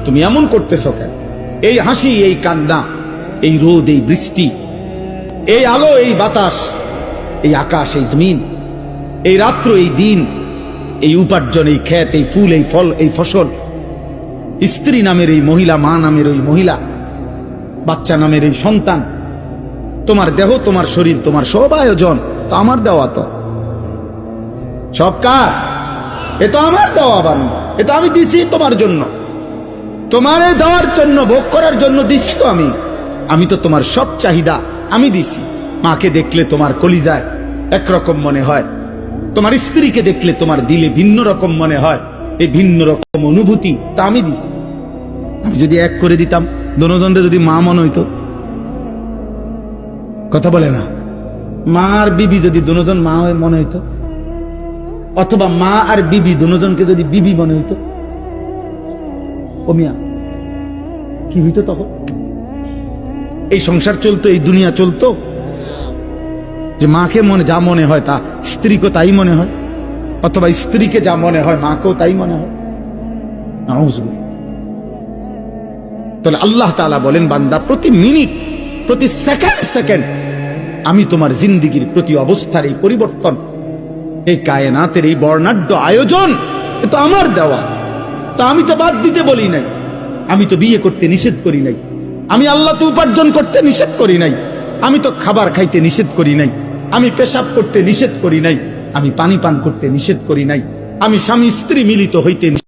তুমি এমন করতেছ কেন? এই হাসি, এই কান্না, এই রোদ, এই বৃষ্টি, এই আলো, এই বাতাস, এই আকাশ, এই জমিন, এই রাত্র, এই দিন, এই উপার্জন, এই ক্ষেত, এই ফুল, এই ফল, এই ফসল, স্ত্রী নামের এই মহিলা, মা নামের ওই মহিলা, বাচ্চা নামের এই সন্তান, তোমার দেহ, তোমার শরীর, তোমার সব আয়োজন তো আমার দেওয়া। তো সব কার? এ তো আমার দেওয়া বান্দা, এ তো আমি দিছি তোমার জন্য, তোমারে দেওয়ার জন্য, ভোগ করার জন্য দিছি তো আমি তো তোমার সব চাহিদা আমি দিছি। মাকে দেখলে তোমার কলিজায় একরকম মনে হয়, তোমার স্ত্রীকে দেখলে তোমার দিলে ভিন্ন রকম মনে হয়, এই ভিন্ন রকম অনুভূতি তা আমি দিছি। আমি যদি এক করে দিতাম, দনজনরে যদি মা মনে হইতো, কথা বলে না, মা আর বিবি যদি দনজন মা হয়ে মনে হইতো, অথবা মা আর বিবি দনজনকে যদি বিবি মনে হইতো, ও মিয়া কি হইতো তখন? এই সংসার চলতো, এই দুনিয়া চলতো যে মাকে যা মনে হয় তা স্ত্রীকে তাই মনে হয়, অথবা স্ত্রীকে যা মনে হয় মাকেও তাই মনে হয়। নাউজুবিল্লাহ। তাহলে আল্লাহ তাআলা বলেন, বান্দা প্রতি মিনিট, প্রতি সেকেন্ড আমি তোমার জিন্দেগির প্রতি অবস্থার এই পরিবর্তন, এই কায়নাতের এই বর্ণাঢ্য আয়োজন, এ তো আমার দেওয়া। তা আমি তো বাদ দিতে বলি নাই, আমি তো বিয়ে করতে নিষেধ করি নাই, আমি আল্লাহ তো উপার্জন করতে নিষেধ করি নাই, আমি তো খাবার খাইতে নিষেধ করি নাই, আমি পেশাব করতে নিষেধ করি নাই, আমি পানি পান করতে নিষেধ করি নাই, আমি স্বামী স্ত্রী মিলিত হইতে